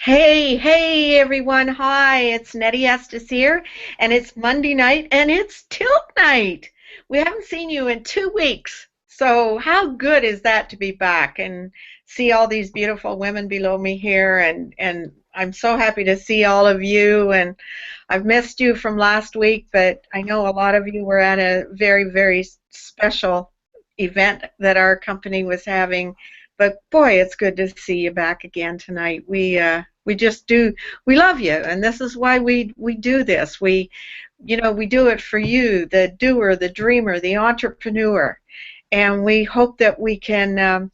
Hey, hey everyone. Hi, it's Nettie Estes here, and it's Monday night and it's tilt night. We haven't seen you in 2 weeks. So how good is that to be back and see all these beautiful women below me here and I'm so happy to see all of you, and I've missed you from last week, but I know a lot of you were at a very, very special event that our company was having. But boy, it's good to see you back again tonight. We just do, we love you, and this is why we do this. We do it for you, the doer, the dreamer, the entrepreneur, and we hope that we can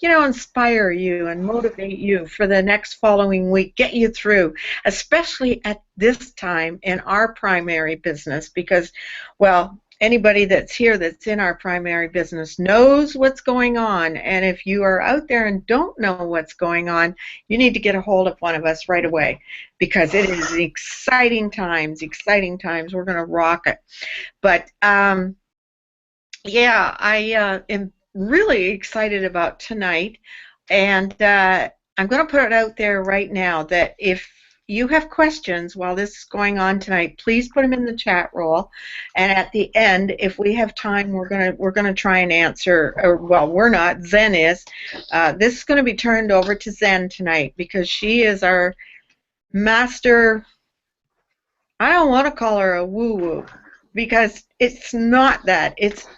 inspire you and motivate you for the next following week, get you through, especially at this time in our primary business, because, well, anybody that's here that's in our primary business knows what's going on, and if you are out there and don't know what's going on, you need to get a hold of one of us right away, because it is exciting times, exciting times. We're going to rock it. But yeah, I am really excited about tonight, and I'm going to put it out there right now that if you have questions while this is going on tonight, please put them in the chat roll, and at the end, if we have time, we're gonna try and answer. Or, well, we're not. Zen is. This is going to be turned over to Zen tonight because she is our master. I don't want to call her a woo-woo because it's not that. It's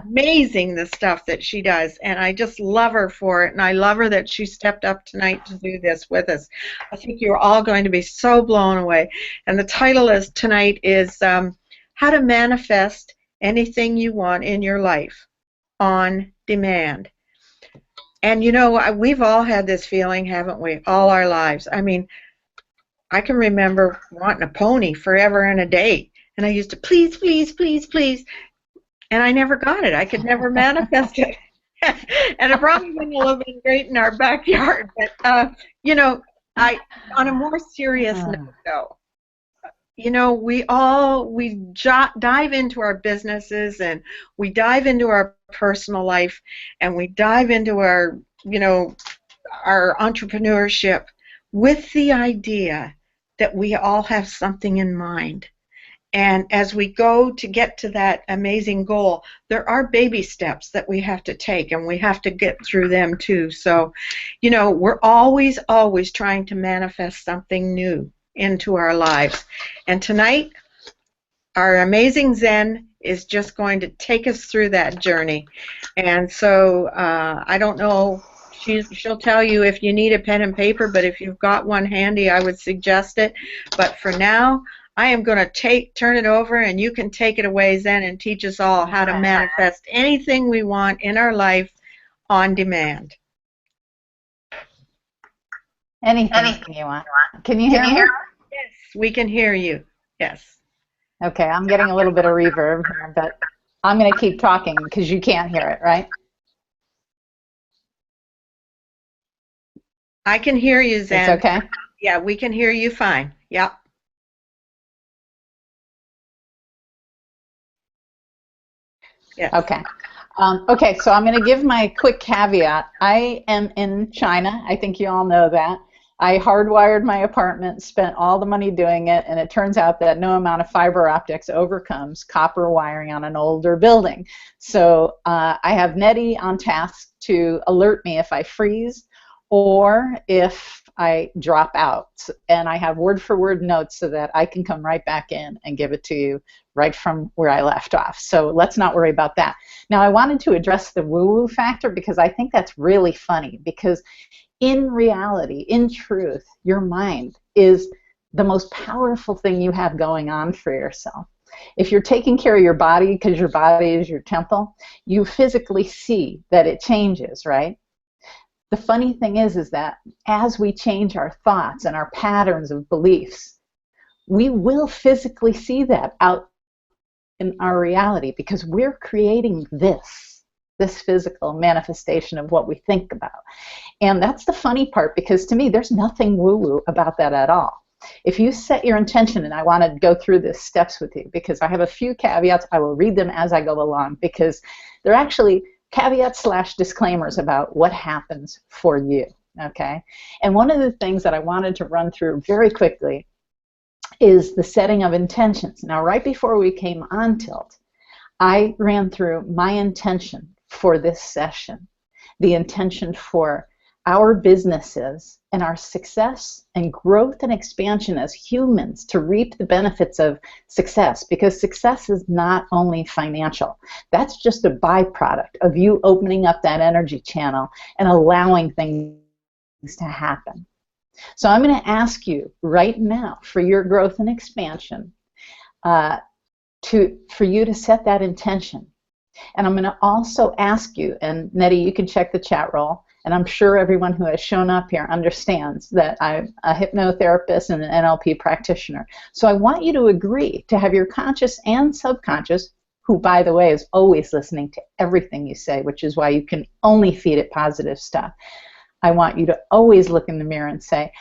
amazing the stuff that she does, and I just love her for it, and I love her that she stepped up tonight to do this with us. I think you're all going to be so blown away. And the title is tonight is How to Manifest Anything You Want in Your Life on Demand. And you know, we've all had this feeling, haven't we, all our lives? I mean, I can remember wanting a pony forever and a day, and I used to please, please, please, please, and I never got it. I could never manifest it. And it probably wouldn't have been great in our backyard. But, you know, on a more serious note, though, you know, dive into our businesses, and we dive into our personal life, and we dive into our entrepreneurship with the idea that we all have something in mind. And as we go to get to that amazing goal, there are baby steps that we have to take, and we have to get through them too. So, you know, we're always, always trying to manifest something new into our lives. And tonight, our amazing Zen is just going to take us through that journey. And so I don't know, she'll tell you if you need a pen and paper, but if you've got one handy, I would suggest it. But for now, I am going to turn it over, and you can take it away, Zen, and teach us all how to manifest anything we want in our life on demand. Anything you want. Can you hear me? Yes, we can hear you. Yes. Okay, I'm getting a little bit of reverb here, but I'm going to keep talking because you can't hear it, right? I can hear you, Zen. It's okay? Yeah, we can hear you fine. Yep. Yes. Okay. Okay, so I'm going to give my quick caveat. I am in China. I think you all know that. I hardwired my apartment, spent all the money doing it, and it turns out that no amount of fiber optics overcomes copper wiring on an older building. So I have Nettie on task to alert me if I freeze or if I drop out. And I have word-for-word notes so that I can come right back in and give it to you right from where I left off. So let's not worry about that. Now, I wanted to address the woo-woo factor because I think that's really funny, because in reality, in truth, your mind is the most powerful thing you have going on for yourself. If you're taking care of your body, because your body is your temple, you physically see that it changes, right? The funny thing is that as we change our thoughts and our patterns of beliefs, we will physically see that out in our reality, because we're creating this physical manifestation of what we think about. And that's the funny part, because to me, there's nothing woo-woo about that at all. If you set your intention, and I want to go through the steps with you, because I have a few caveats. I will read them as I go along, because they're actually caveats / disclaimers about what happens for you. okay? And one of the things that I wanted to run through very quickly is the setting of intentions. Now, right before we came on Tilt, I ran through my intention for this session, the intention for our businesses and our success and growth and expansion as humans to reap the benefits of success, because success is not only financial. That's just a byproduct of you opening up that energy channel and allowing things to happen. So I'm going to ask you right now for your growth and expansion for you to set that intention. And I'm going to also ask you, and Nettie, you can check the chat roll, and I'm sure everyone who has shown up here understands that I'm a hypnotherapist and an NLP practitioner. So I want you to agree to have your conscious and subconscious, who, by the way, is always listening to everything you say, which is why you can only feed it positive stuff. I want you to always look in the mirror and say,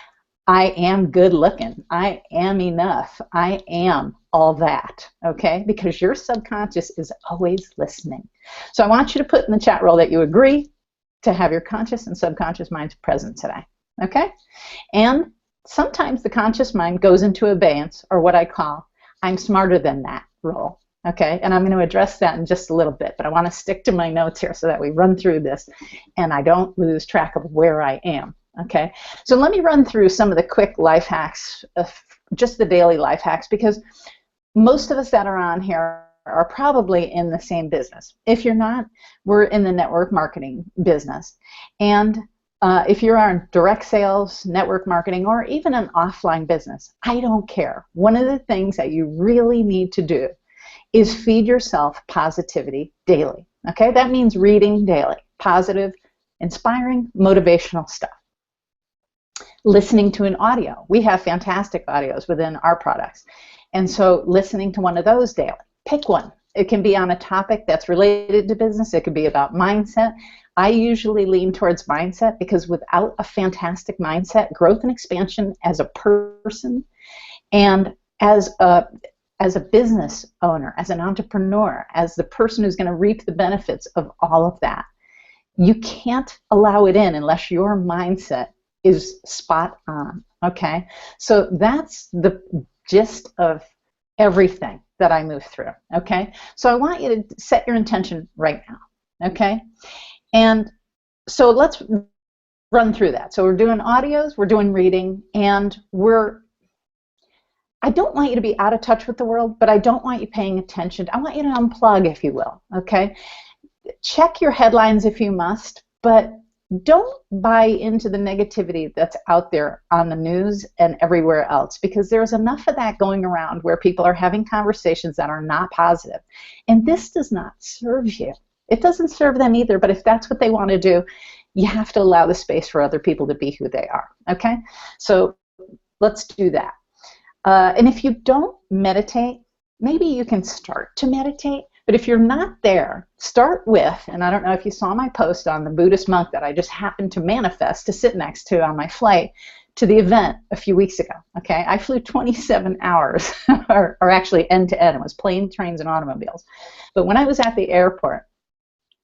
I am good looking. I am enough. I am all that, okay? Because your subconscious is always listening. So I want you to put in the chat roll that you agree to have your conscious and subconscious minds present today, okay? And sometimes the conscious mind goes into abeyance, or what I call I'm smarter than that role, okay? And I'm going to address that in just a little bit, but I want to stick to my notes here so that we run through this and I don't lose track of where I am. Okay, so let me run through some of the quick life hacks, just the daily life hacks, because most of us that are on here are probably in the same business. If you're not, we're in the network marketing business. And if you're on direct sales, network marketing, or even an offline business, I don't care. One of the things that you really need to do is feed yourself positivity daily. Okay, that means reading daily, positive, inspiring, motivational stuff. Listening to an audio. We have fantastic audios within our products. And so listening to one of those daily. Pick one. It can be on a topic that's related to business. It could be about mindset. I usually lean towards mindset because without a fantastic mindset, growth and expansion as a person and as a business owner, as an entrepreneur, as the person who's going to reap the benefits of all of that, you can't allow it in unless your mindset is spot on, okay? So that's the gist of everything that I move through, okay? So I want you to set your intention right now, okay? And so let's run through that. So we're doing audios, we're doing reading, and I don't want you to be out of touch with the world, but I don't want you paying attention. I want you to unplug, if you will, okay? Check your headlines if you must, but don't buy into the negativity that's out there on the news and everywhere else, because there's enough of that going around where people are having conversations that are not positive. And this does not serve you. It doesn't serve them either, but if that's what they want to do, you have to allow the space for other people to be who they are, okay? So let's do that. And if you don't meditate, maybe you can start to meditate. But if you're not there, start with, and I don't know if you saw my post on the Buddhist monk that I just happened to manifest to sit next to on my flight to the event a few weeks ago, okay? I flew 27 hours, or actually end to end. It was plane, trains, and automobiles. But when I was at the airport,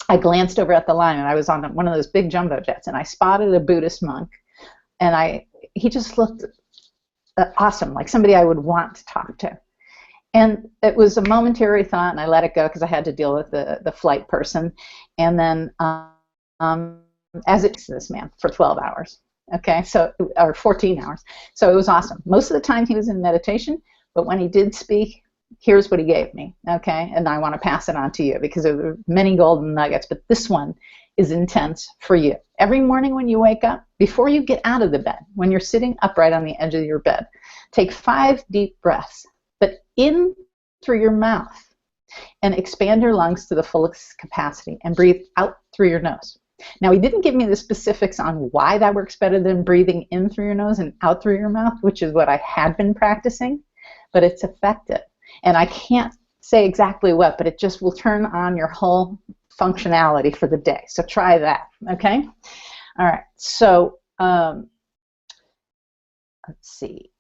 I glanced over at the line, and I was on one of those big jumbo jets, and I spotted a Buddhist monk, and he just looked awesome, like somebody I would want to talk to. And it was a momentary thought, and I let it go because I had to deal with the flight person. And then as it's this man for 12 hours, okay, or 14 hours. So it was awesome. Most of the time he was in meditation, but when he did speak, here's what he gave me, okay? And I want to pass it on to you because there were many golden nuggets, but this one is intense for you. Every morning when you wake up, before you get out of the bed, when you're sitting upright on the edge of your bed, take 5 deep breaths. But in through your mouth and expand your lungs to the fullest capacity and breathe out through your nose. Now, he didn't give me the specifics on why that works better than breathing in through your nose and out through your mouth, which is what I had been practicing, but it's effective. And I can't say exactly what, but it just will turn on your whole functionality for the day. So try that, okay? All right, so let's see.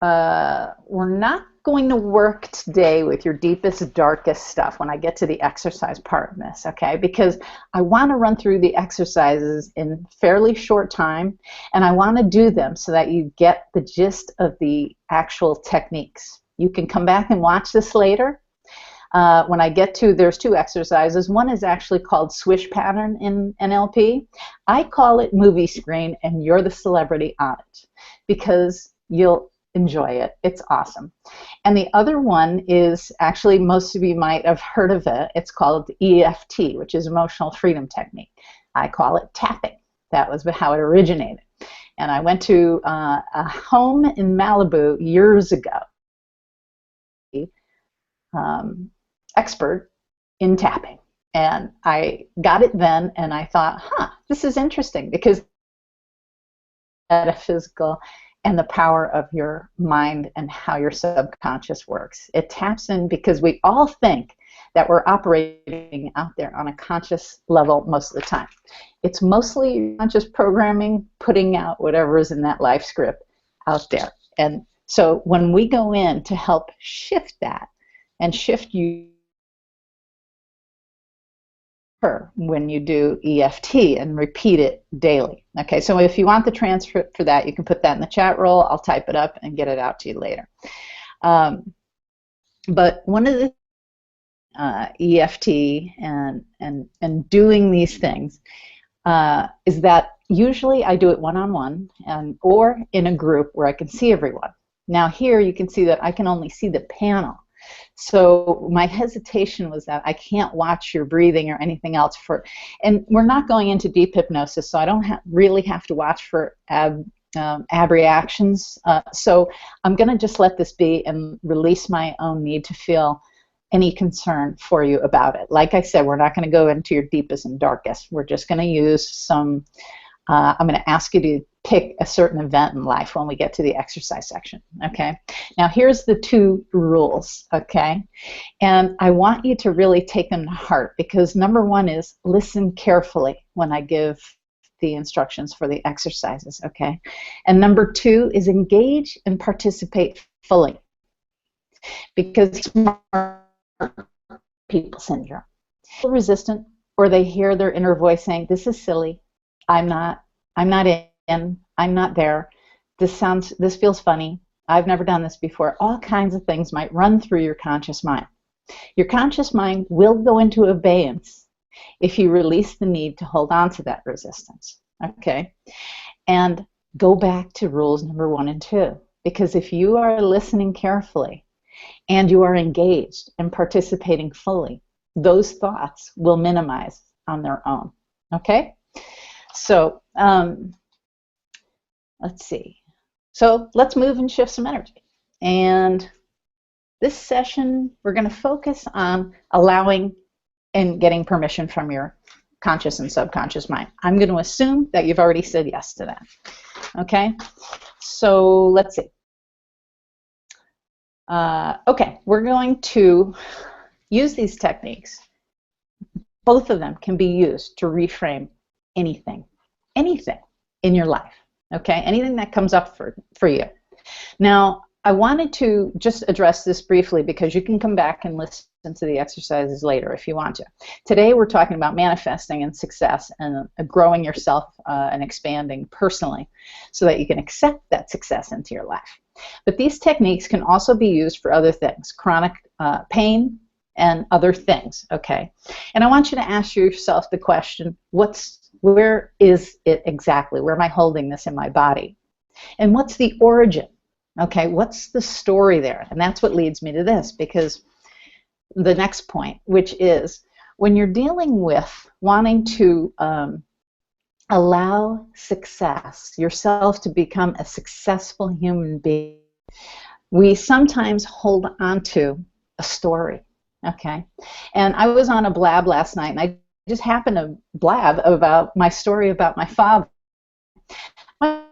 we're not going to work today with your deepest, darkest stuff when I get to the exercise part of this, okay? Because I want to run through the exercises in fairly short time, and I want to do them so that you get the gist of the actual techniques. You can come back and watch this later. When I get to, there's two exercises. One is actually called swish pattern in NLP. I call it movie screen, and you're the celebrity on it because you'll enjoy it. It's awesome. And the other one is actually, most of you might have heard of it. It's called EFT, which is Emotional Freedom Technique. I call it tapping. That was how it originated. And I went to a home in Malibu years ago. Expert in tapping. And I got it then, and I thought, this is interesting because metaphysical and the power of your mind and how your subconscious works. It taps in because we all think that we're operating out there on a conscious level most of the time. It's mostly conscious programming, putting out whatever is in that life script out there. And so when we go in to help shift that and shift you when you do EFT and repeat it daily. Okay, so if you want the transcript for that, you can put that in the chat roll. I'll type it up and get it out to you later. But one of the EFT and doing these things is that usually I do it one-on-one or in a group where I can see everyone. Now here you can see that I can only see the panel. So my hesitation was that I can't watch your breathing or anything else and we're not going into deep hypnosis, so I don't really have to watch for ab reactions. So I'm going to just let this be and release my own need to feel any concern for you about it. Like I said, we're not going to go into your deepest and darkest. We're just going to use some, I'm going to ask you to pick a certain event in life when we get to the exercise section, okay? Now here's the two rules, okay? And I want you to really take them to heart because number one is listen carefully when I give the instructions for the exercises, okay? And number two is engage and participate fully because smart people syndrome. Resistant, or they hear their inner voice saying, this is silly, I'm not in, I'm not there, this feels funny, I've never done this before. All kinds of things might run through your conscious mind. Your conscious mind will go into abeyance if you release the need to hold on to that resistance, okay? And go back to rules number 1 and 2, because if you are listening carefully and you are engaged and participating fully, those thoughts will minimize on their own, okay? So let's see. So let's move and shift some energy. And this session, we're going to focus on allowing and getting permission from your conscious and subconscious mind. I'm going to assume that you've already said yes to that. Okay? So let's see. Okay, we're going to use these techniques. Both of them can be used to reframe anything in your life, okay? Anything that comes up for you. Now, I wanted to just address this briefly because you can come back and listen to the exercises later if you want to. Today we're talking about manifesting and success and growing yourself and expanding personally so that you can accept that success into your life. But these techniques can also be used for other things, chronic pain and other things, okay? And I want you to ask yourself the question, where is it exactly? Where am I holding this in my body? And what's the origin? Okay, what's the story there? And that's what leads me to this, because the next point, which is when you're dealing with wanting to allow success, yourself to become a successful human being, we sometimes hold on to a story, okay? And I was on a blab last night, and I just happened to blab about my story about my father. My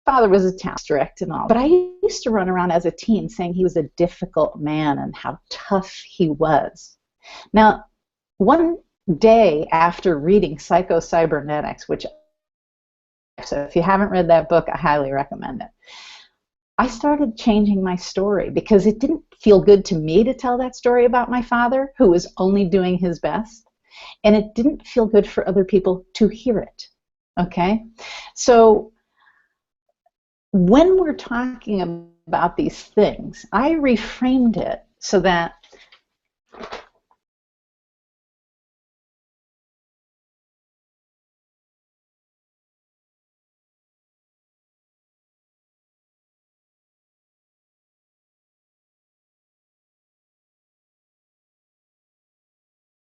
father was a town strict and all, but I used to run around as a teen saying he was a difficult man and how tough he was. Now, one day after reading Psycho-Cybernetics, which So if you haven't read that book, I highly recommend it. I started changing my story because it didn't feel good to me to tell that story about my father, who was only doing his best, and it didn't feel good for other people to hear it. Okay? So when we're talking about these things, I reframed it so that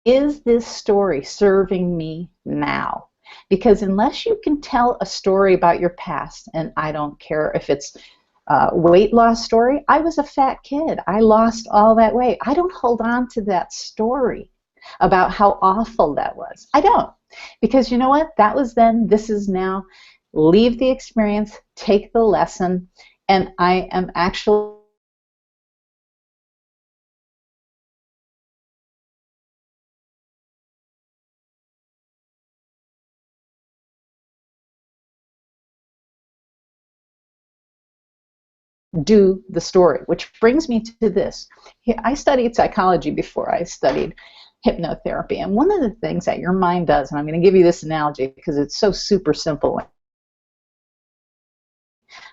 is this story serving me now? Because unless you can tell a story about your past, and I don't care if it's a weight loss story, I was a fat kid, I lost all that weight. I don't hold on to that story about how awful that was. I don't. Because you know what? That was then, this is now. Leave the experience, take the lesson, and I am actually do the story, which brings me to this. I studied psychology before I studied hypnotherapy, and one of the things that your mind does, and I'm going to give you this analogy because it's so super simple.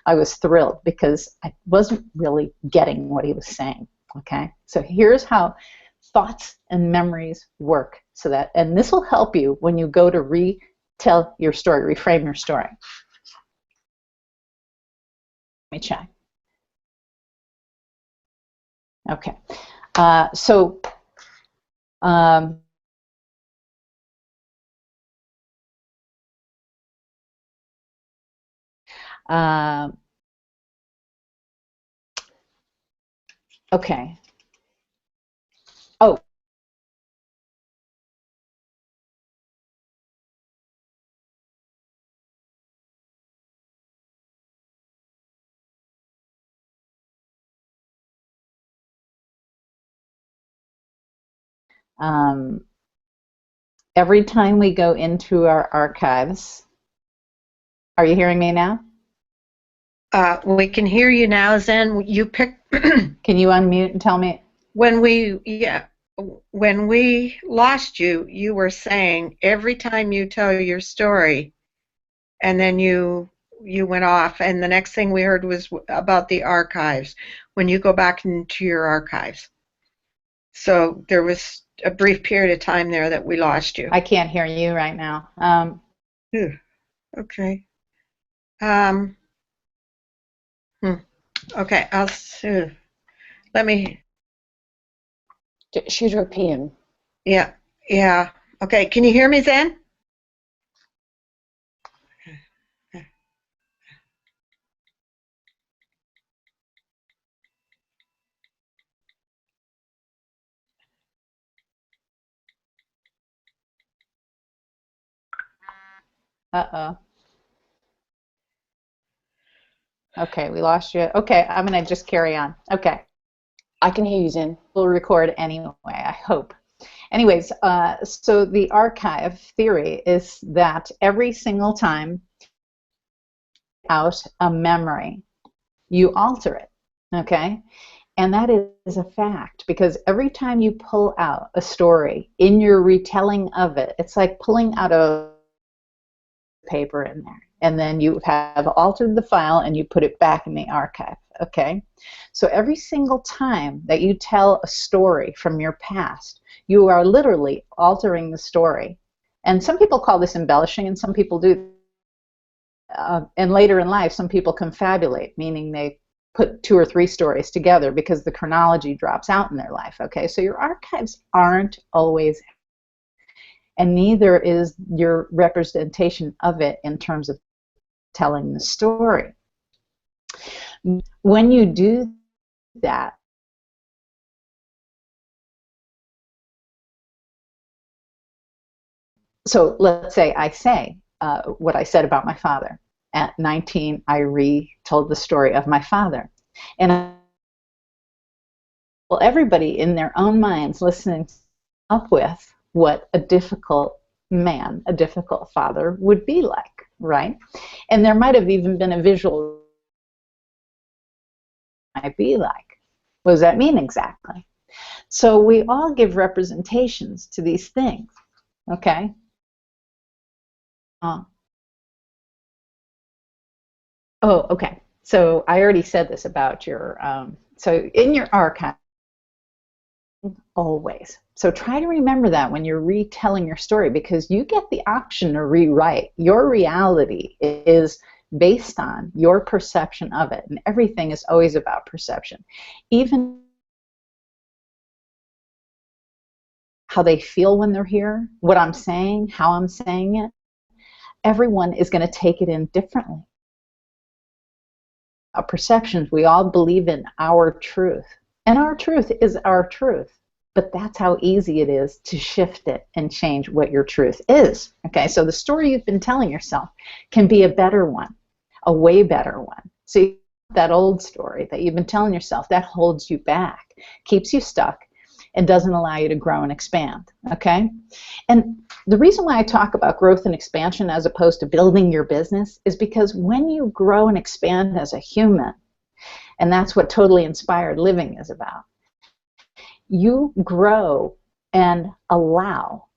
I was thrilled because I wasn't really getting what he was saying. Okay, so here's how thoughts and memories work. So that, and this will help you when you go to retell your story, reframe your story. Let me check. Okay, so okay. Oh, every time we go into our archives, are you hearing me now? We can hear you now, Zen. You pick. Can you unmute and tell me? When we lost you, you were saying every time you tell your story, and then you went off, and the next thing we heard was about the archives. When you go back into your archives, so there was a brief period of time there that we lost you. I can't hear you right now. Okay. Okay. Let me. She's European. Yeah. Yeah. Okay. Can you hear me, Zen? Uh-oh. Okay, we lost you. Okay, I'm going to just carry on. Okay. I can hear you, Zen. We'll record anyway, I hope. Anyways, so the archive theory is that every single time out a memory, you alter it, okay? And that is a fact, because every time you pull out a story in your retelling of it, it's like pulling out a paper in there, and then you have altered the file and you put it back in the archive, okay? So every single time that you tell a story from your past, you are literally altering the story. And some people call this embellishing, and some people do. And later in life, some people confabulate, meaning they put 2 or 3 stories together because the chronology drops out in their life, okay? So your archives aren't always, and neither is your representation of it in terms of telling the story. When you do that, so let's say I say what I said about my father. At 19, I retold the story of my father. And well, everybody in their own minds listening up with what a difficult man, a difficult father would be like. right? And there might have even been a visual might be like. What does that mean exactly? So we all give representations to these things, okay? Okay. So I already said this about your, so in your archive, always. So try to remember that when you're retelling your story, because you get the option to rewrite. Your reality is based on your perception of it, and everything is always about perception. Even how they feel when they're here, what I'm saying, how I'm saying it, everyone is going to take it in differently. Our perceptions, we all believe in our truth, and our truth is our truth. But that's how easy it is to shift it and change what your truth is. Okay, so the story you've been telling yourself can be a better one, a way better one. So that old story that you've been telling yourself, that holds you back, keeps you stuck, and doesn't allow you to grow and expand. Okay, and the reason why I talk about growth and expansion as opposed to building your business is because when you grow and expand as a human, and that's what Totally Inspired Living is about, you grow and allow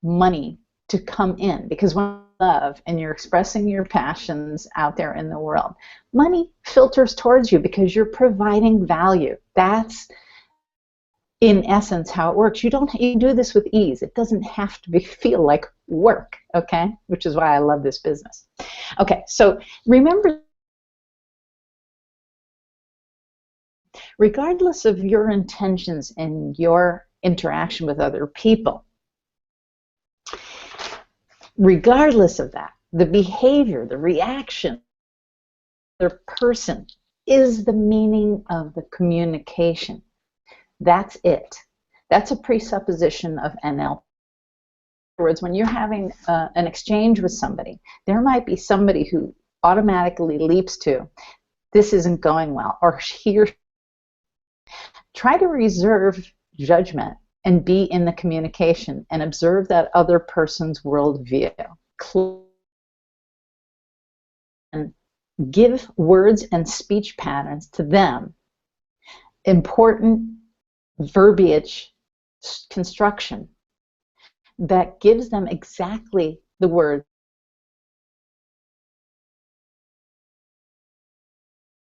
money to come in, because when you love and you're expressing your passions out there in the world, money filters towards you because you're providing value. That's in essence how it works. You do this with ease. It doesn't have to feel like work, okay? Which is why I love this business. Okay, so remember, regardless of your intentions and your interaction with other people, regardless of that, the behavior, the reaction, the person is the meaning of the communication. That's it. That's a presupposition of NLP. In other words, when you're having an exchange with somebody, there might be somebody who automatically leaps to, this isn't going well, or he or she. Try to reserve judgment and be in the communication and observe that other person's worldview. And give words and speech patterns to them, important verbiage construction that gives them exactly the word.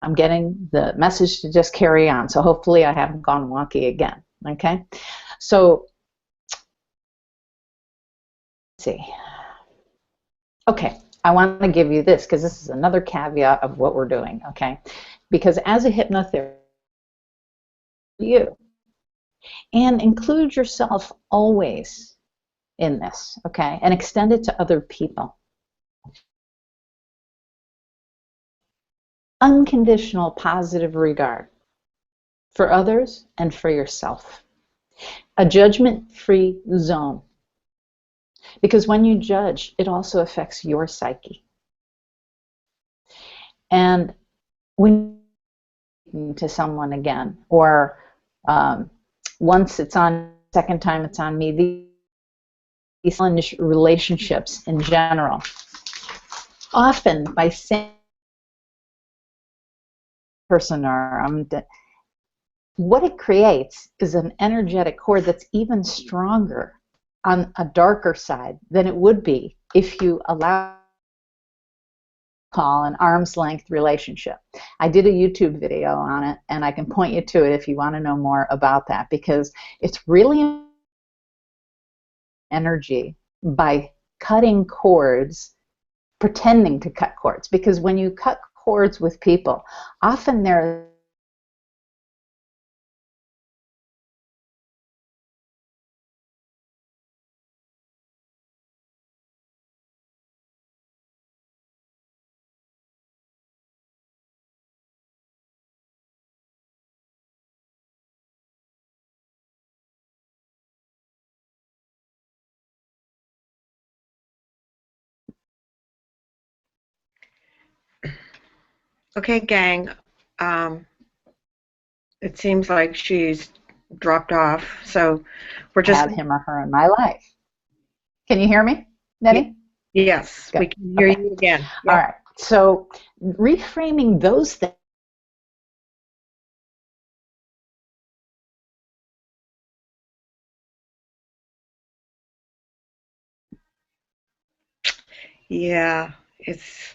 I'm getting the message to just carry on, so hopefully I haven't gone wonky again. Okay, so let's see. Okay, I want to give you this because this is another caveat of what we're doing. Okay, because as a hypnotherapist, you and include yourself always in this. Okay, and extend it to other people. Unconditional positive regard for others and for yourself. A judgment-free zone. Because when you judge, it also affects your psyche. And when to someone again, or once it's on, second time it's on me, these relationships in general, often by saying person or what it creates is an energetic cord that's even stronger on a darker side than it would be if you allow call an arm's length relationship. I did a YouTube video on it, and I can point you to it if you want to know more about that, because it's really energy by cutting cords, pretending to cut cords, because when you cut cords with people, often they're Okay, gang. It seems like she's dropped off, so we're just had him or her in my life. Can you hear me, Nettie? Yes, we Good. can hear Okay. you again. All Yep. right. So reframing those things. Yeah, it's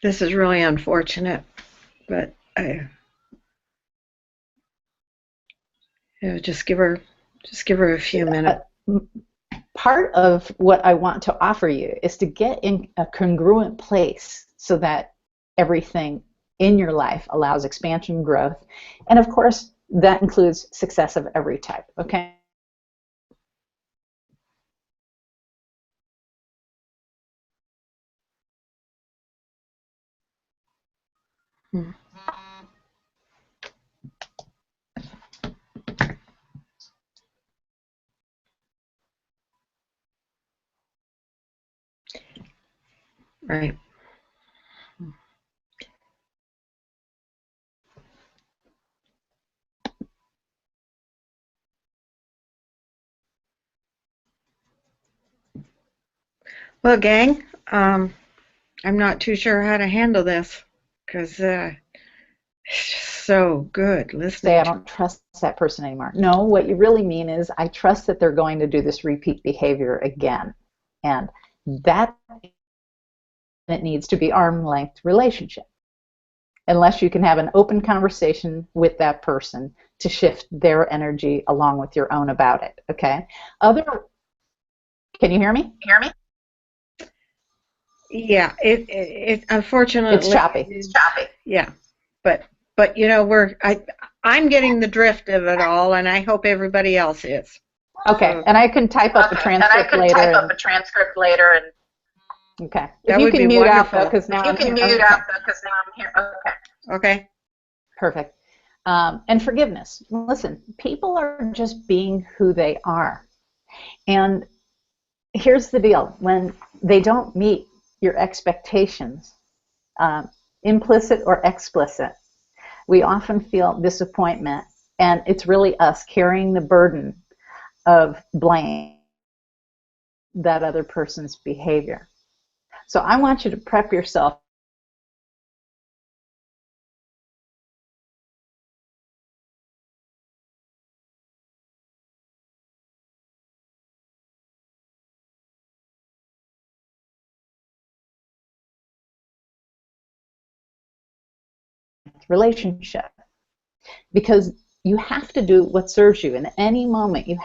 this is really unfortunate, but just give her a few minutes. Part of what I want to offer you is to get in a congruent place so that everything in your life allows expansion, growth, and of course, that includes success of every type. Okay. Hmm. Right. Well, gang, I'm not too sure how to handle this because it's just so good Say, listening I to. don't trust that person anymore. No, what you really mean is, I trust that they're going to do this repeat behavior again. And that it needs to be arm length relationship. Unless you can have an open conversation with that person to shift their energy along with your own about it. Okay. Can you hear me? Yeah, it It's unfortunately choppy. it's choppy. Yeah, but you know I'm getting the drift of it all, and I hope everybody else is. Okay. So And I can type up a Okay, and I transcript can later. type up a transcript later, and Okay. If that you would be can mute out though, wonderful. because now you I'm can here. mute Okay. out because now I'm here. Okay. Okay. Perfect. And forgiveness. Listen, people are just being who they are. And here's the deal: when they don't meet your expectations, um, implicit or explicit, we often feel disappointment, and it's really us carrying the burden of blame that other person's behavior. So I want you to prep yourself. Relationship, because you have to do what serves you. In any moment, you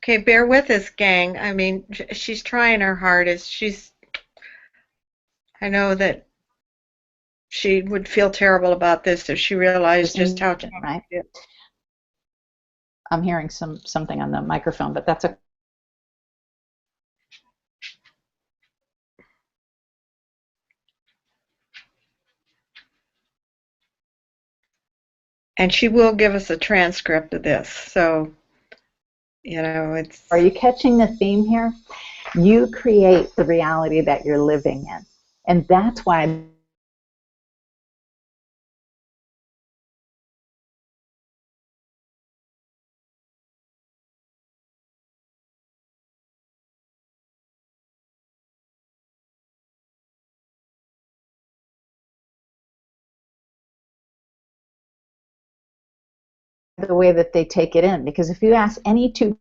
Okay, bear with us, gang. I mean, she's trying her hardest. I know that she would feel terrible about this if she realized just how tough right. it is. I'm hearing something on the microphone, but that's a And she will give us a transcript of this. So, you know, it's Are you catching the theme here? You create the reality that you're living in. And that's why the way that they take it in. Because if you ask any two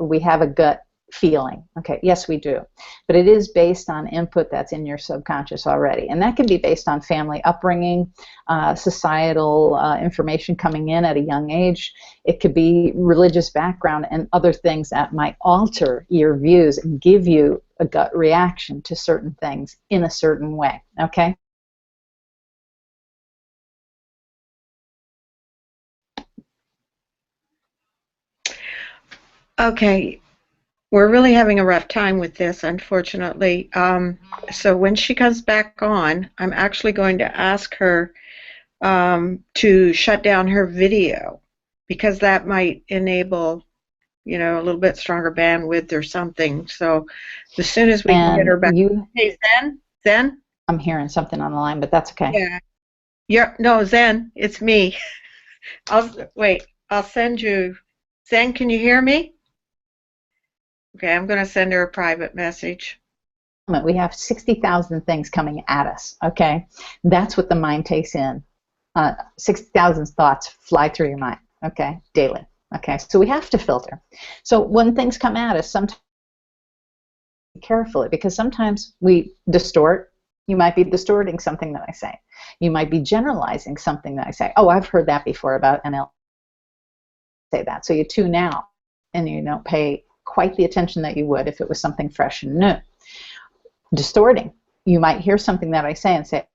we have a gut feeling. Okay, yes, we do. But it is based on input that's in your subconscious already. And that can be based on family upbringing, societal information coming in at a young age. It could be religious background and other things that might alter your views and give you a gut reaction to certain things in a certain way. Okay? Okay, we're really having a rough time with this, unfortunately. So when she comes back on, I'm actually going to ask her to shut down her video because that might enable, you know, a little bit stronger bandwidth or something. So as soon as we can get her back. Hey, Zen? I'm hearing something on the line, but that's okay. Yeah. No, Zen, it's me. I'll send you. Zen, can you hear me? Okay, I'm going to send her a private message. We have 60,000 things coming at us, okay? That's what the mind takes in. 60,000 thoughts fly through your mind, okay, daily. Okay, so we have to filter. So when things come at us, sometimes carefully, because sometimes we distort. You might be distorting something that I say. You might be generalizing something that I say. Oh, I've heard that before about NLP. Say that. So you tune out and you don't pay quite the attention that you would if it was something fresh and new. Distorting. You might hear something that I say and say,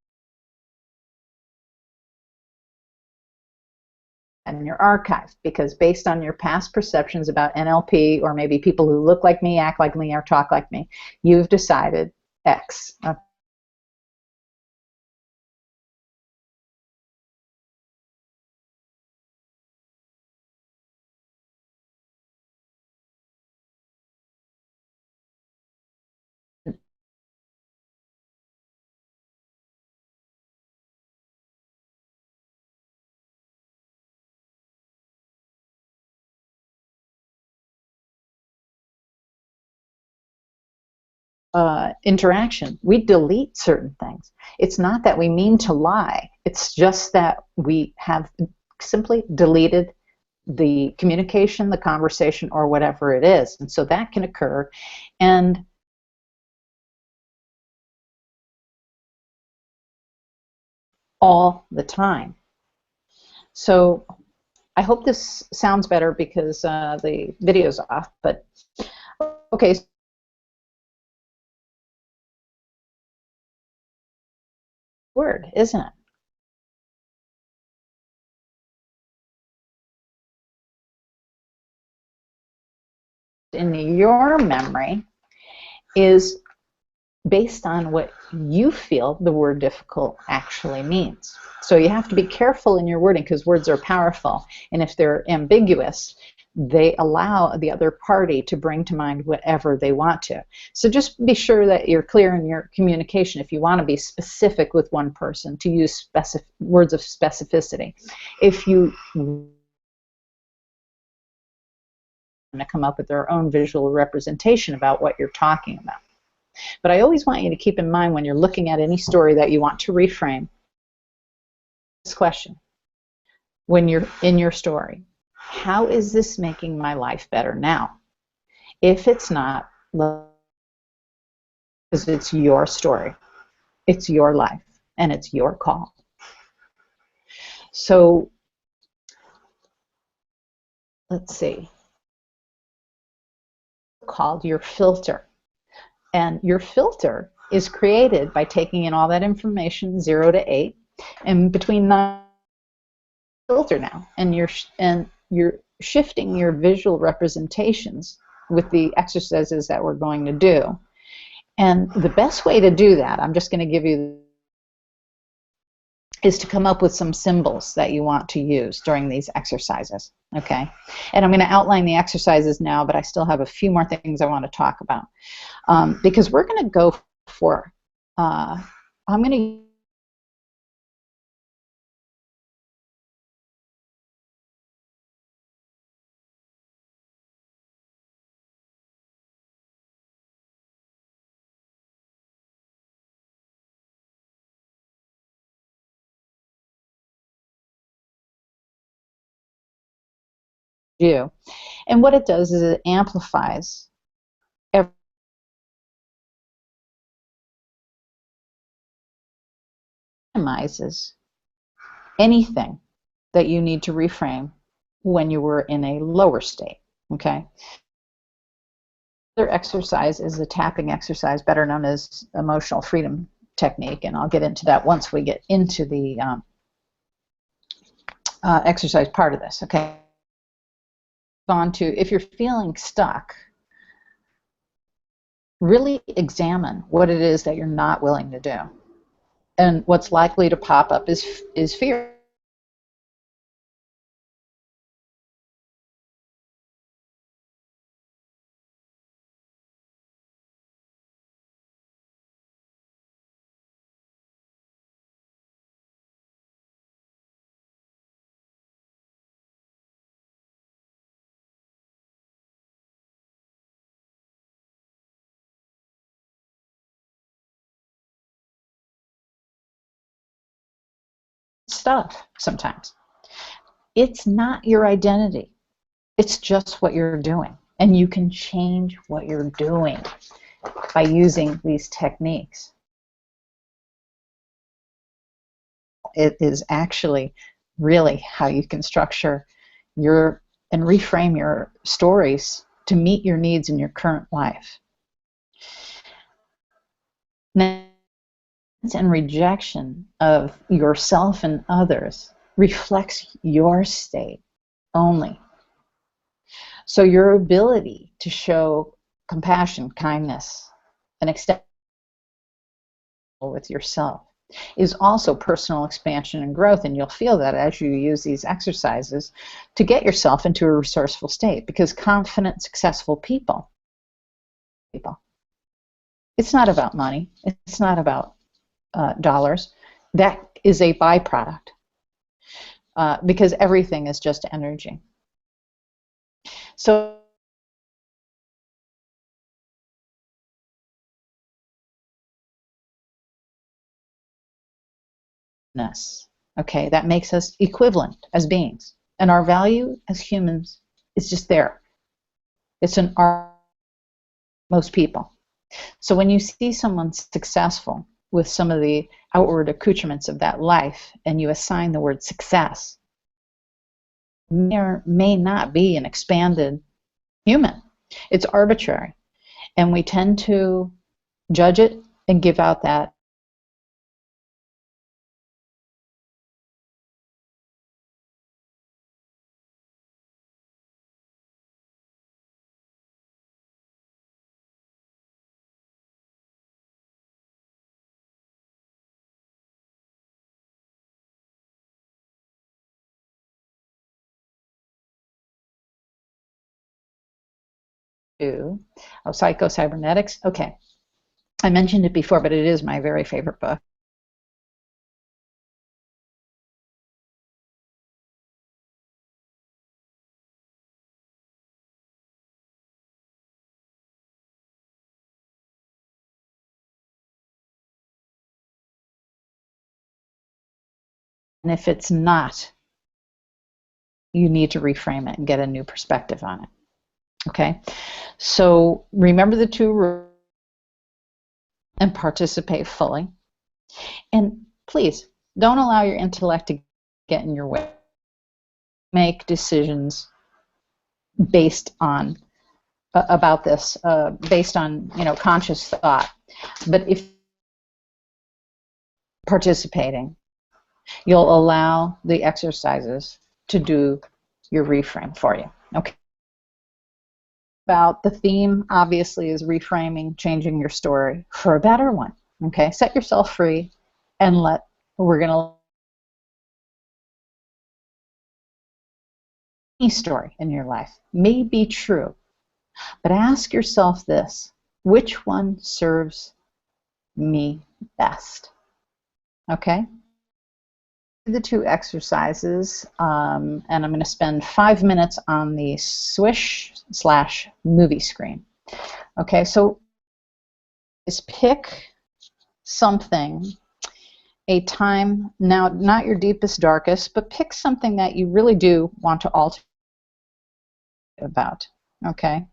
in your archive, because based on your past perceptions about NLP, or maybe people who look like me, act like me, or talk like me, you've decided X. Interaction. We delete certain things. It's not that we mean to lie. It's just that we have simply deleted the communication, the conversation, or whatever it is. And so that can occur. And all the time. So I hope this sounds better because the video's off. But okay. Word, isn't it? In your memory is based on what you feel the word difficult actually means. So you have to be careful in your wording because words are powerful. And if they're ambiguous, they allow the other party to bring to mind whatever they want to. So just be sure that you're clear in your communication if you want to be specific with one person, to use words of specificity. If you to come up with their own visual representation about what you're talking about. But I always want you to keep in mind when you're looking at any story that you want to reframe this question. When you're in your story, how is this making my life better now? If it's not, because it's your story, it's your life, and it's your call. So let's see. Called your filter. And your filter is created by taking in all that information, 0 to 8, and between 9 filter now, and you're shifting your visual representations with the exercises that we're going to do. And the best way to do that, I'm just going to give you, is to come up with some symbols that you want to use during these exercises, okay? And I'm going to outline the exercises now, but I still have a few more things I want to talk about. Because we're going to go for, I'm going to you. And what it does is it amplifies minimizes anything that you need to reframe when you were in a lower state, okay? Another exercise is a tapping exercise, better known as emotional freedom technique, and I'll get into that once we get into the exercise part of this, okay? On to, if you're feeling stuck, really examine what it is that you're not willing to do. And what's likely to pop up is fear. Stuff sometimes. It's not your identity. It's just what you're doing. And you can change what you're doing by using these techniques. It is actually really how you can structure your and reframe your stories to meet your needs in your current life. Now, and rejection of yourself and others reflects your state only. So your ability to show compassion, kindness, and extend with yourself is also personal expansion and growth, and you'll feel that as you use these exercises to get yourself into a resourceful state, because confident, successful people, it's not about money, it's not about dollars. That is a byproduct, because everything is just energy. So okay, that makes us equivalent as beings, and our value as humans is just there. It's in most people. So when you see someone successful with some of the outward accoutrements of that life, and you assign the word success, may or may not be an expanded human. It's arbitrary, and we tend to judge it and give out that of psycho-cybernetics. Okay, I mentioned it before, but it is my very favorite book. And if it's not, you need to reframe it and get a new perspective on it. Okay, so remember the two rules and participate fully. And please, don't allow your intellect to get in your way. Make decisions based on about this, based on conscious thought. But if participating, you'll allow the exercises to do your reframe for you. Okay. About the theme, obviously, is reframing, changing your story for a better one. Okay, set yourself free, and we're going to any story in your life may be true, but ask yourself this: which one serves me best? Okay. The two exercises, and I'm going to spend 5 minutes on the swish/movie screen. Okay, so just pick something, a time, now not your deepest, darkest, but pick something that you really do want to alter about, okay?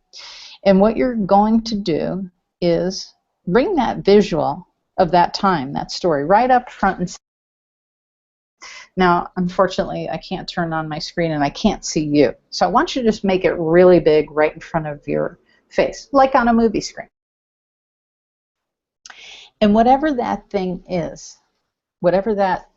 And what you're going to do is bring that visual of that time, that story, right up front and center. Now, unfortunately, I can't turn on my screen and I can't see you. So I want you to just make it really big right in front of your face, like on a movie screen. And whatever that thing is, whatever that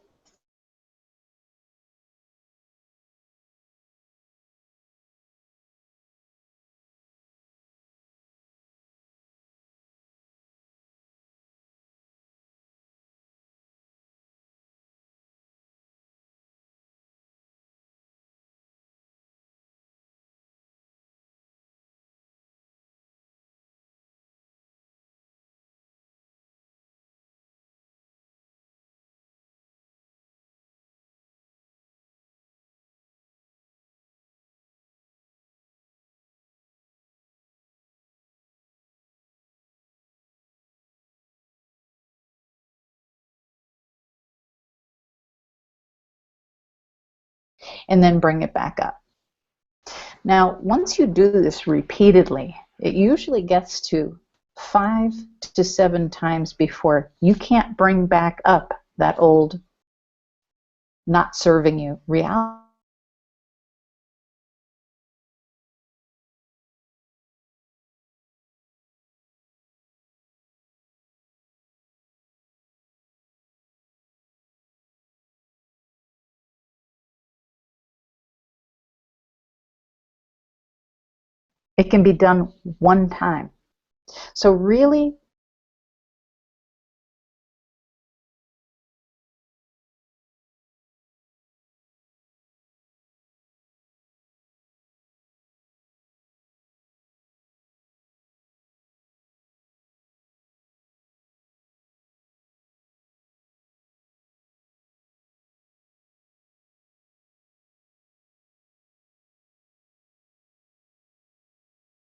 and then bring it back up. Now, once you do this repeatedly, it usually gets to 5 to 7 times before you can't bring back up that old, not serving you reality. It can be done one time. So really,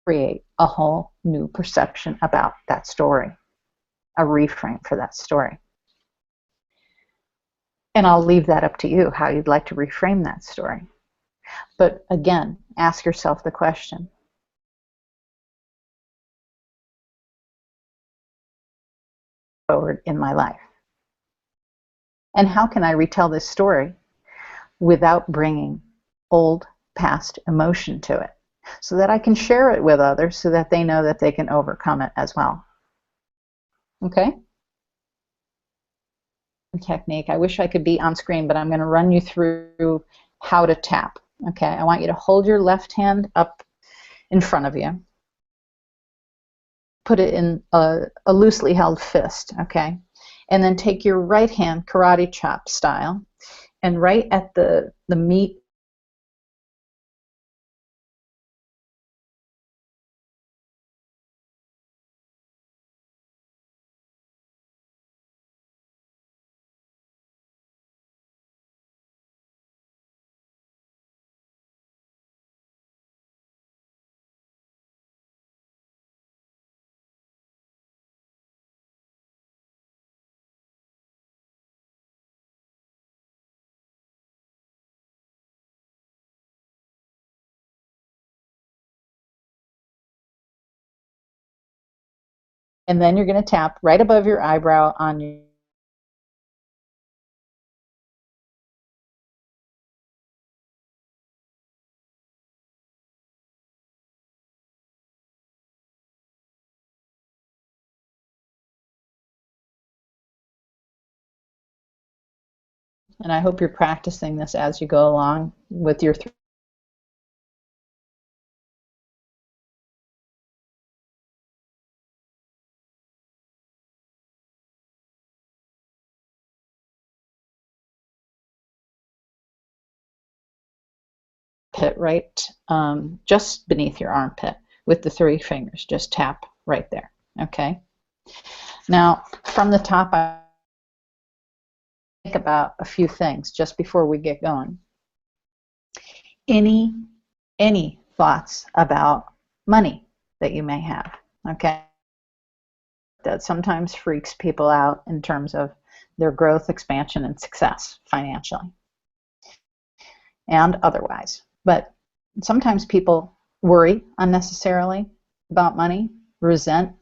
create a whole new perception about that story, a reframe for that story. And I'll leave that up to you, how you'd like to reframe that story. But again, ask yourself the question, forward in my life? And how can I retell this story without bringing old past emotion to it, so that I can share it with others so that they know that they can overcome it as well? Okay? Technique. I wish I could be on screen, but I'm going to run you through how to tap. Okay? I want you to hold your left hand up in front of you. Put it in a loosely held fist, okay? And then take your right hand, karate chop style, and right at the meat and then you're going to tap right above your eyebrow on your and I hope you're practicing this as you go along with your pit right just beneath your armpit with the 3 fingers. Just tap right there. Okay? Now, from the top, I think about a few things just before we get going. Any thoughts about money that you may have? Okay? That sometimes freaks people out in terms of their growth, expansion, and success financially and otherwise. But sometimes people worry unnecessarily about money, resent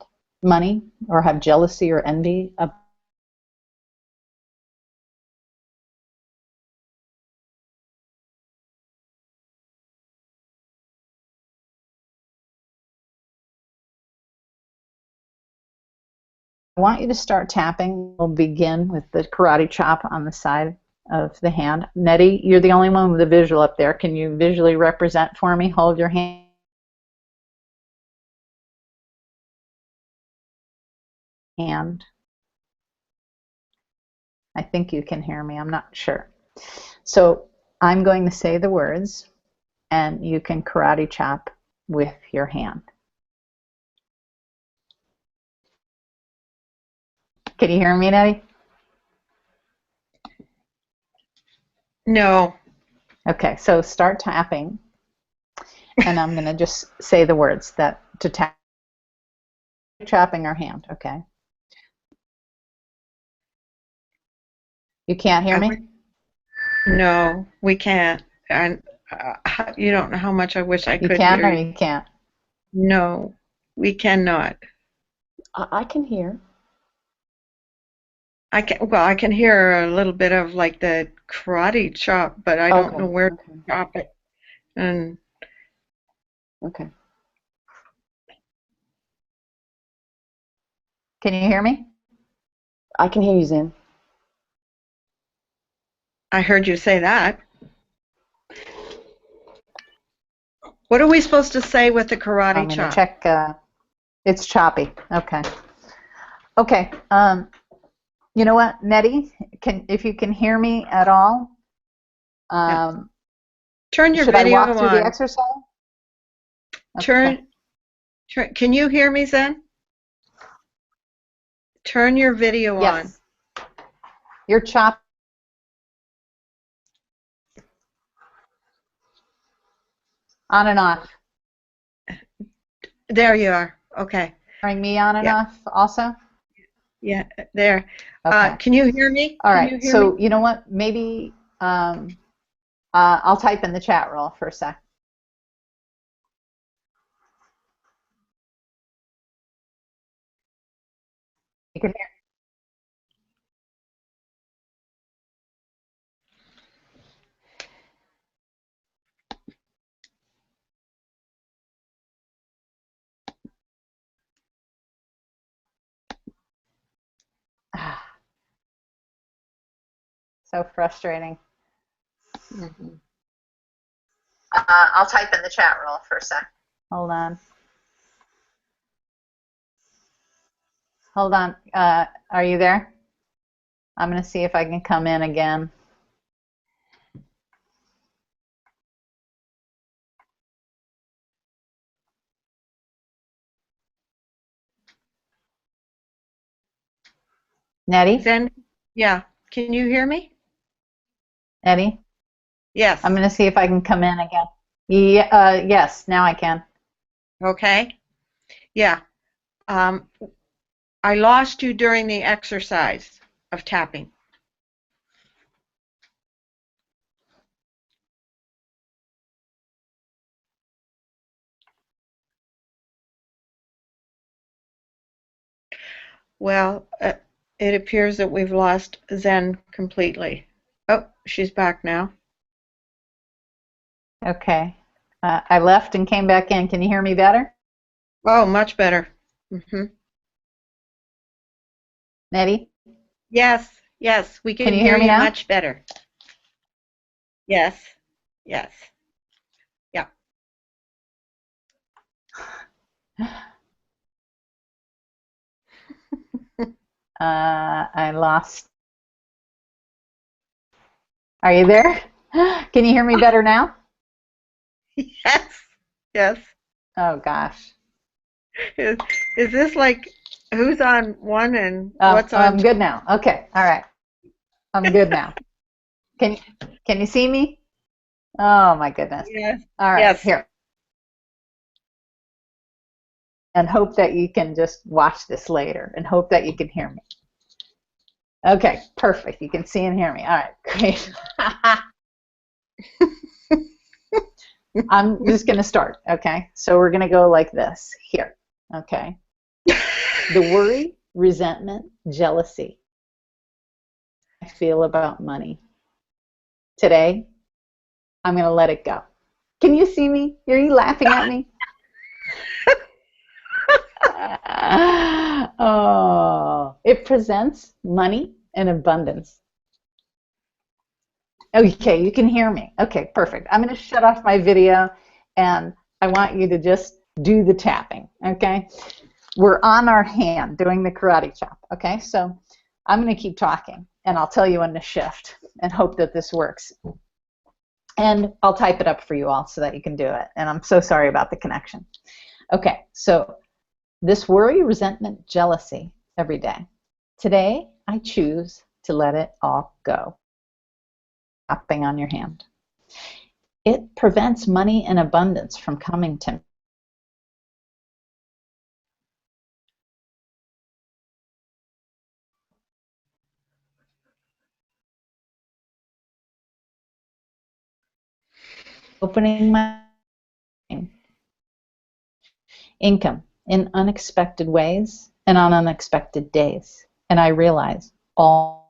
money, or have jealousy or envy of. I want you to start tapping. We'll begin with the karate chop on the side of the hand. Nettie, you're the only one with a visual up there. Can you visually represent for me? Hold your hand. I think you can hear me. I'm not sure. So I'm going to say the words, and you can karate chop with your hand. Can you hear me, Nettie? No. Okay, so start tapping, and I'm going to just say the words that to tap. Chopping our hand, okay? You can't hear me? No, we can't. And you don't know how much I wish I You could can hear or you. you can't? No, we cannot. I can hear. I can hear a little bit of like the karate chop, but I don't know where to chop it. And Okay. Can you hear me? I can hear you, Zen. I heard you say that. What are we supposed to say with the karate I'm going to chop? check. It's choppy. Okay. Okay. You know what, Nettie? If you can hear me at all, Turn your should I video walk through the on. exercise? Turn. Can you hear me, Zen? Turn your video on. Yes. You're chopping. On and off. There you are. Okay. Turning me on and off also? Yeah, there. Okay. Can you hear me? All Can right. you hear So me? you know what? Maybe I'll type in the chat roll for a sec. You can hear. So frustrating. Mhm. I'll type in the chat roll for a sec. Hold on. Hold on. Are you there? I'm going to see if I can come in again. Nettie? Zen, yeah. Can you hear me? Nettie? Yes. I'm going to see if I can come in again. Yes, now I can. Okay. Yeah. I lost you during the exercise of tapping. Well, it appears that we've lost Zen completely. Oh, she's back now. Okay. I left and came back in. Can you hear me better? Oh, much better. Mm-hmm. Nettie? Yes, yes, we can Can you hear hear me you now? much better. Yes, yes. Yeah. I lost. Are you there? Can you hear me better now? Yes, yes. Oh, gosh. Is this like who's on one and what's on I'm good now. Okay. All right. I'm good now. Can you see me? Oh, my goodness. Yes. All right. Yes. Here. And hope that you can just watch this later and hope that you can hear me. Okay, perfect. You can see and hear me. All right, great. I'm just going to start, okay? So we're going to go like this here, okay? The worry, resentment, jealousy I feel about money. Today, I'm going to let it go. Can you see me? Are you laughing at me? Oh, it presents money and abundance. Okay, you can hear me. Okay, perfect. I'm going to shut off my video, and I want you to just do the tapping, okay? We're on our hand doing the karate chop, okay? So I'm going to keep talking, and I'll tell you when to shift and hope that this works. And I'll type it up for you all so that you can do it. And I'm so sorry about the connection. Okay, so this worry, resentment, jealousy every day. Today, I choose to let it all go. Tapping on your hand. It prevents money and abundance from coming to me. Opening my income in unexpected ways and on unexpected days. And I realize all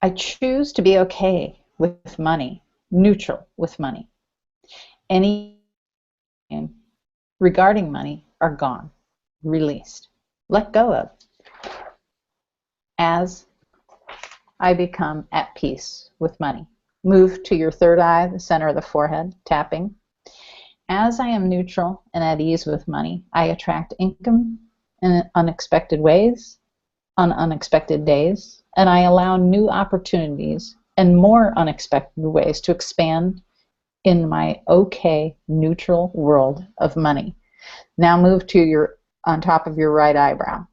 I choose to be okay with money, neutral with money. Any regarding money are gone, released, let go of. As I become at peace with money. Move to your third eye, the center of the forehead, tapping. As I am neutral and at ease with money, I attract income in unexpected ways, on unexpected days, and I allow new opportunities and more unexpected ways to expand in my okay, neutral world of money. Now move to your on top of your right eyebrow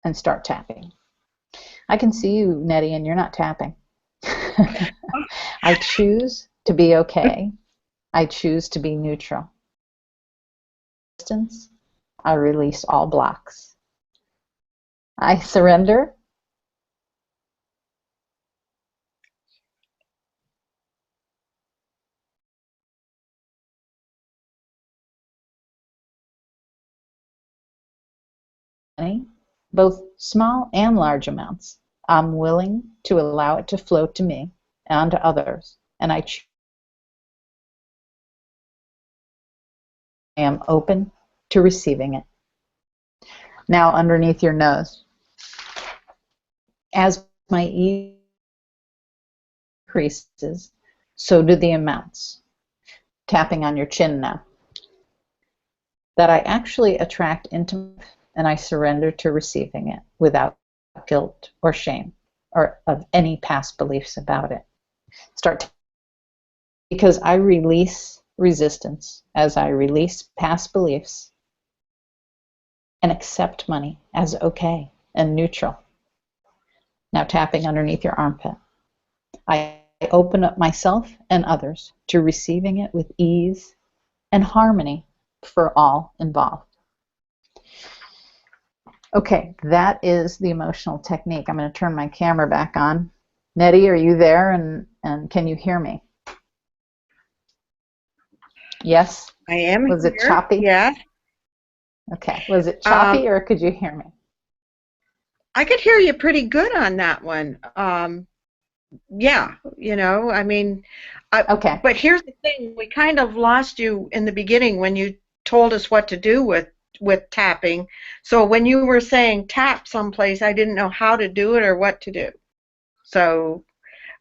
and start tapping. I can see you, Nettie, and you're not tapping. I choose to be okay. I choose to be neutral. Distance, I release all blocks. I surrender. Both small and large amounts. I'm willing to allow it to flow to me and to others, and I am open to receiving it. Now underneath your nose. As my ease increases, so do the amounts. Tapping on your chin now. That I actually attract into and I surrender to receiving it without guilt or shame or of any past beliefs about it. Because I release resistance as I release past beliefs and accept money as okay and neutral. Now tapping underneath your armpit. I open up myself and others to receiving it with ease and harmony for all involved. Okay, that is the emotional technique. I'm going to turn my camera back on. Nettie, are you there and can you hear me? Yes? I am Was here. it choppy? Yeah. Okay, was it choppy or could you hear me? I could hear you pretty good on that one. Yeah, you know, I mean, okay. But here's the thing, we kind of lost you in the beginning when you told us what to do with tapping. So when you were saying tap someplace, I didn't know how to do it or what to do. So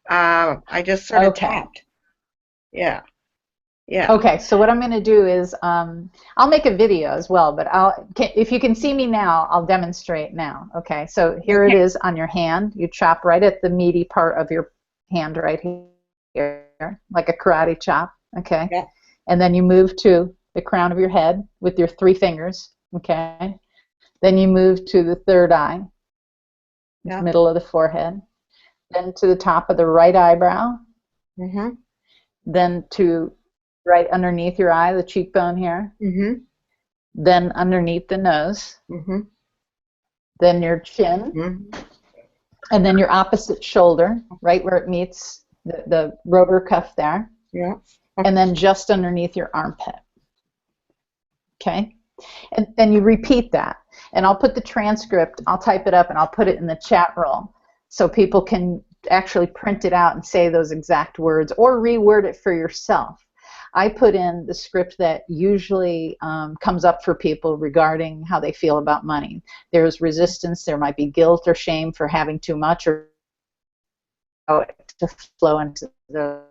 I just sort of tapped. Yeah. Yeah. Okay, so what I'm going to do is I'll make a video as well, but if you can see me now, I'll demonstrate now. Okay, so here it is on your hand. You chop right at the meaty part of your hand right here, like a karate chop. Okay, yeah. And then you move to the crown of your head with your 3 fingers. Okay, then you move to the third eye, yeah. middle of the forehead, then to the top of the right eyebrow, then to right underneath your eye, the cheekbone here. then underneath the nose, Mm-hmm. then your chin, Mm-hmm. and then your opposite shoulder, right where it meets the rotor cuff there, Yeah. and then just underneath your armpit. Okay? And you repeat that. And I'll put the transcript, I'll type it up, and I'll put it in the chat roll so people can actually print it out and say those exact words or reword it for yourself. I put in the script that usually comes up for people regarding how they feel about money. There's resistance, there might be guilt or shame for having too much or to flow into their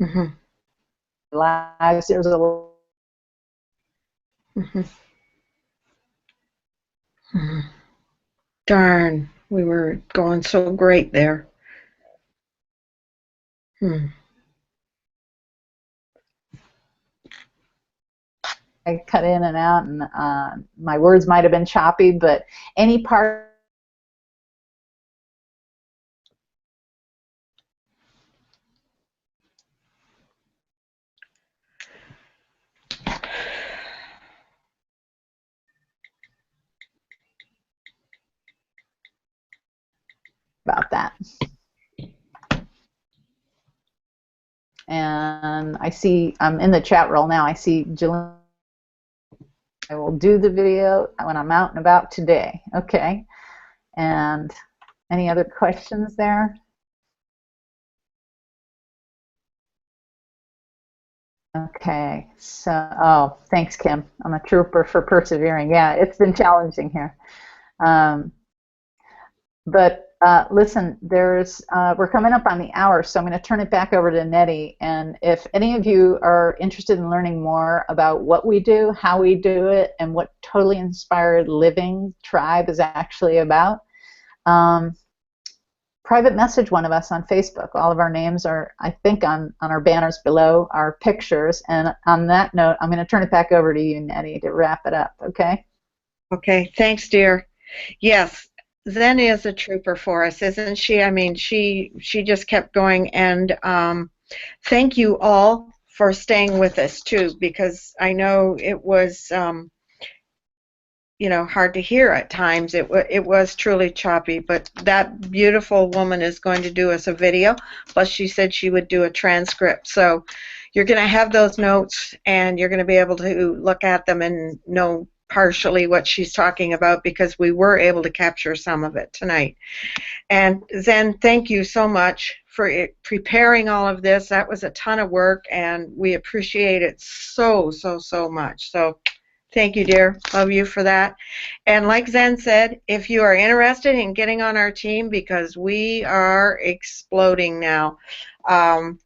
Mm-hmm. lives. There's a Mm-hmm. Mm-hmm. Darn, we were going so great there. Hmm. I cut in and out, and my words might have been choppy, but any part about that. And I see, I'm in the chat roll now, I see Jillian. I will do the video when I'm out and about today. Okay. And any other questions there? Okay. So, oh, thanks, Kim. I'm a trooper for persevering. Yeah, it's been challenging here. But listen, we're coming up on the hour, so I'm going to turn it back over to Nettie. And if any of you are interested in learning more about what we do, how we do it, and what Totally Inspired Living Tribe is actually about, private message one of us on Facebook. All of our names are, I think, on our banners below, our pictures. And on that note, I'm going to turn it back over to you, Nettie, to wrap it up, okay? Okay, thanks, dear. Yes, Zen is a trooper for us, isn't she? I mean, she just kept going, and thank you all for staying with us too, because I know it was hard to hear at times. It was truly choppy, but that beautiful woman is going to do us a video. Plus, she said she would do a transcript. So you're going to have those notes, and you're going to be able to look at them and know partially what she's talking about, because we were able to capture some of it tonight. And Zen, thank you so much for preparing all of this. That was a ton of work, and we appreciate it so much. So thank you, dear. Love you for that. And like Zen said, if you are interested in getting on our team, because we are exploding now,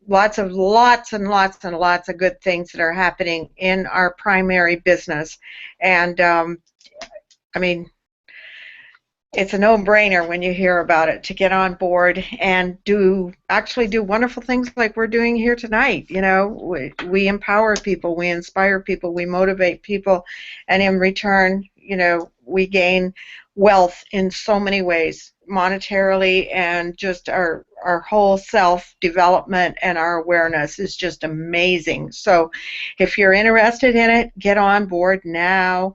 lots and lots of good things that are happening in our primary business. And I mean, it's a no-brainer when you hear about it to get on board and actually do wonderful things like we're doing here tonight. We empower people, we inspire people, we motivate people, and in return, we gain wealth in so many ways, monetarily, and just our whole self-development and our awareness is just amazing. So if you're interested in it, get on board now.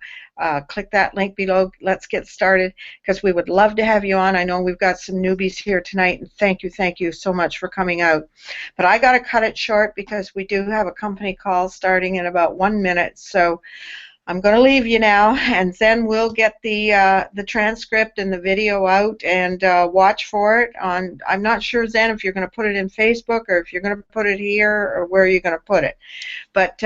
Click that link below. Let's get started, because we would love to have you on. I know we've got some newbies here tonight, and thank you so much for coming out. But I got to cut it short because we do have a company call starting in about 1 minute. So I'm going to leave you now, and then we'll get the transcript and the video out, and watch for it. I'm not sure, Zen, if you're going to put it in Facebook or if you're going to put it here or where you're going to put it. But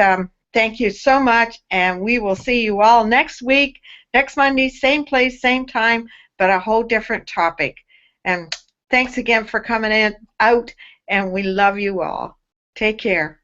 thank you so much, and we will see you all next week, next Monday, same place, same time, but a whole different topic. And thanks again for coming out, and we love you all. Take care.